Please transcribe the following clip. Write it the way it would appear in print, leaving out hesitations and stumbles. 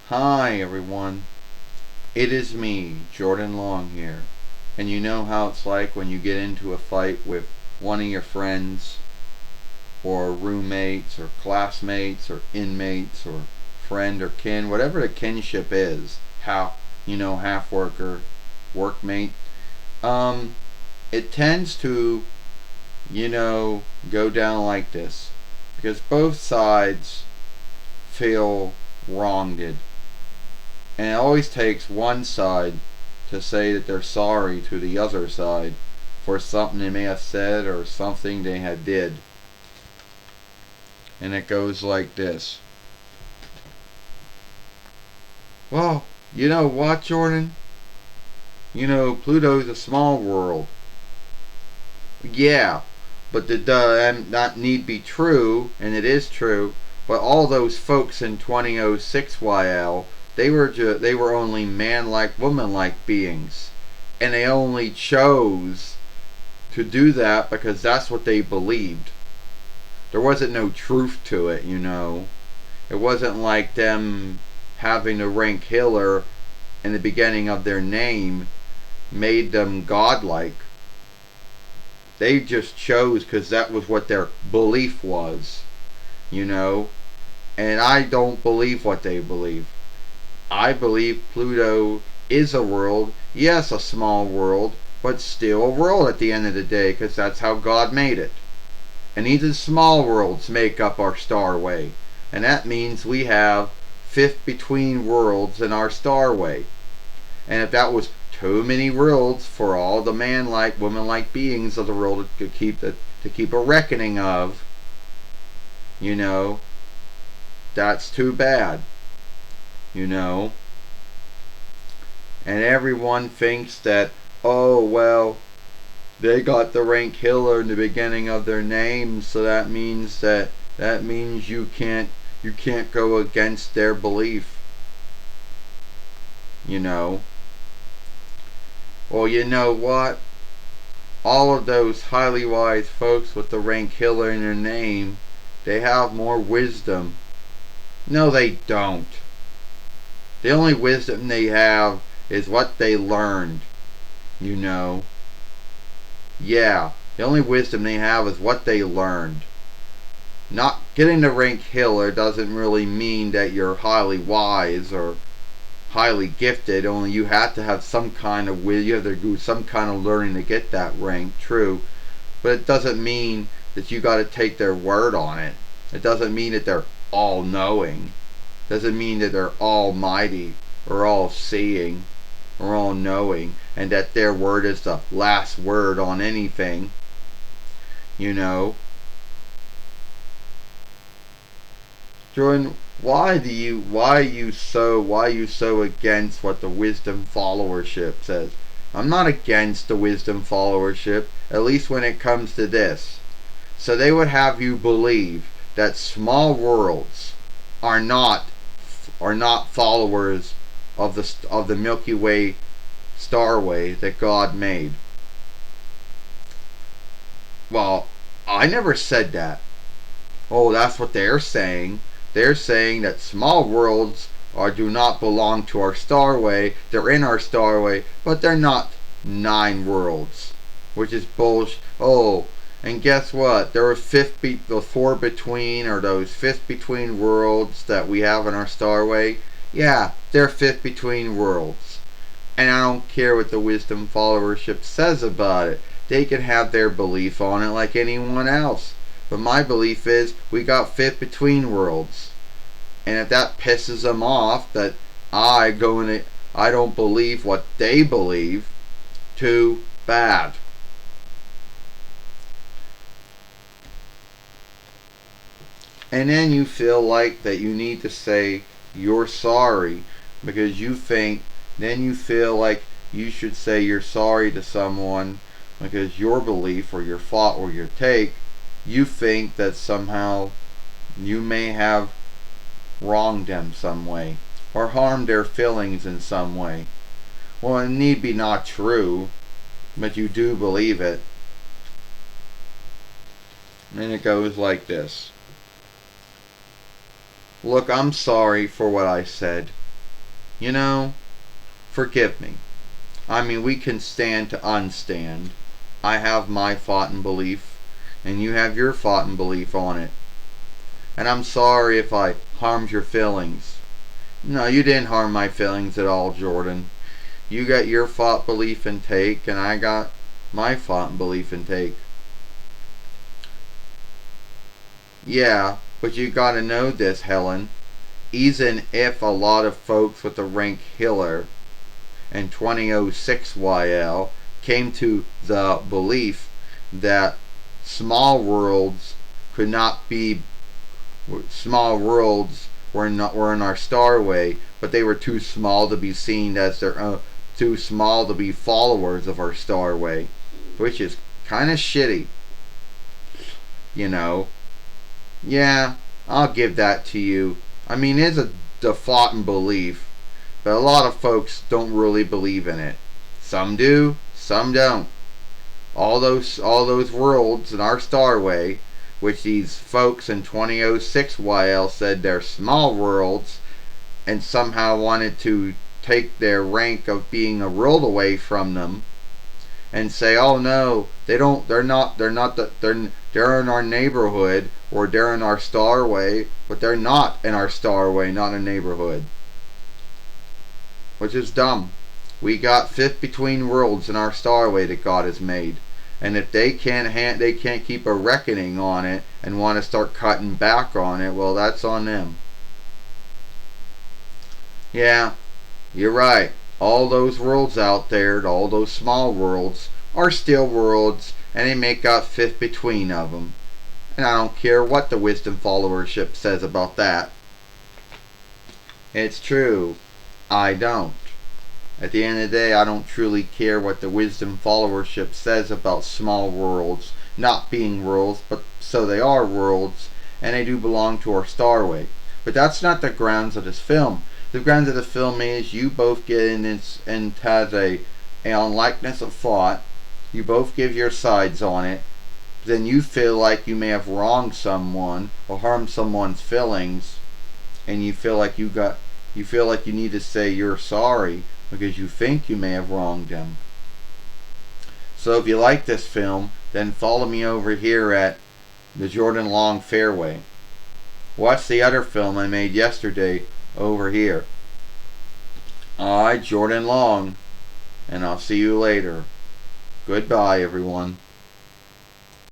Hi everyone, it is me, Jordan Long here. And you know how it's like when you get into a fight with one of your friends, or roommates, or classmates, or inmates, or friend or kin, whatever the kinship is, half worker, workmate. Um, it tends to, go down like this. Because both sides feel wronged. And it always takes one side to say that they're sorry to the other side for something they may have said or something they had did. And it goes like this. Well, you know what, Jordan? Pluto's a small world. Yeah, but did that not need be true, and it is true, but all those folks in 2006 YL, they were only man-like, woman-like beings. And they only chose to do that because that's what they believed. There wasn't no truth to it. It wasn't like them having to rank Hitler in the beginning of their name made them godlike. They just chose because that was what their belief was, you know. And I don't believe what they believe. I believe Pluto is a world, yes, a small world, but still a world at the end of the day because that's how God made it. And even small worlds make up our starway. And that means we have fifth between worlds in our starway. And if that was too many worlds for all the man-like, woman-like beings of the world to keep a reckoning of, that's too bad. And everyone thinks that, oh well, they got the rank Hitler in the beginning of their name, so that means you can't go against their belief. Well, you know what? All of those highly wise folks with the rank Hitler in their name, they have more wisdom. No, they don't. The only wisdom they have is what they learned. You know. Yeah, the only wisdom they have is what they learned. Not getting the rank Hitler doesn't really mean that you're highly wise or highly gifted. Only you have to have some kind of you have to do some kind of learning to get that rank. True, but it doesn't mean that you got to take their word on it. It doesn't mean that they're all knowing. It doesn't mean that they're almighty or all seeing or all knowing, and that their word is the last word on anything. You know, Jordan, why are you so against what the wisdom followership says? I'm not against the wisdom followership, at least when it comes to this. So they would have you believe that small worlds are not followers of the Milky Way starway that God made. Well, I never said that. Oh, that's what they're saying. They're saying that small worlds do not belong to our starway. They're in our starway, but they're not 9 worlds, which is bullshit. Oh, and guess what? There are the 4 between, or those fifth between worlds that we have in our starway. Yeah, they're fifth between worlds. And I don't care what the wisdom followership says about it. They can have their belief on it like anyone else. But my belief is we got fifth between worlds. And if that pisses them off that I don't believe what they believe, too bad. And then you feel like that you need to say you're sorry because you feel like you should say you're sorry to someone because your belief or your thought or your take, you think that somehow you may have wronged them some way or harmed their feelings in some way. Well, it need be not true, but you do believe it. And it goes like this. Look, I'm sorry for what I said. You know, forgive me. I mean, we can stand to unstand. I have my thought and belief, and you have your thought and belief on it. And I'm sorry if I harmed your feelings. No, you didn't harm my feelings at all, Jordan. You got your thought, belief, and take, and I got my thought and belief and take. Yeah, but you gotta know this, Helen. Even if a lot of folks with the rank Hiller and 2006 YL came to the belief that small worlds could not be small worlds were in our starway, but they were too small to be seen as their own, too small to be followers of our starway, which is kind of shitty, you know. Yeah, I'll give that to you. I mean, it's a thought and belief, but a lot of folks don't really believe in it. Some do, some don't. All those worlds in our starway, which these folks in 2006 YL said they're small worlds, and somehow wanted to take their rank of being a world away from them, and say, oh no, they're not they're in our neighborhood, or they're in our starway, but they're not in our starway, not a neighborhood, which is dumb. We got fifth between worlds in our starway that God has made, and if they can't keep a reckoning on it and want to start cutting back on it, well, that's on them. Yeah, you're right. All those worlds out there, all those small worlds, are still worlds, and they make up fifth between of them. And I don't care what the wisdom followership says about that. It's true. I don't. At the end of the day, I don't truly care what the wisdom followership says about small worlds not being worlds, but so they are worlds, and they do belong to our starway. But that's not the grounds of this film. The grounds of the film is you both get in and has a unlikeness of thought. You both give your sides on it. Then you feel like you may have wronged someone or harmed someone's feelings, and you feel like you need to say you're sorry because you think you may have wronged them. So if you like this film, then follow me over here at the Jordan Long Fairway. Watch the other film I made yesterday over here. Alright, Jordan Long, and I'll see you later. Goodbye, everyone.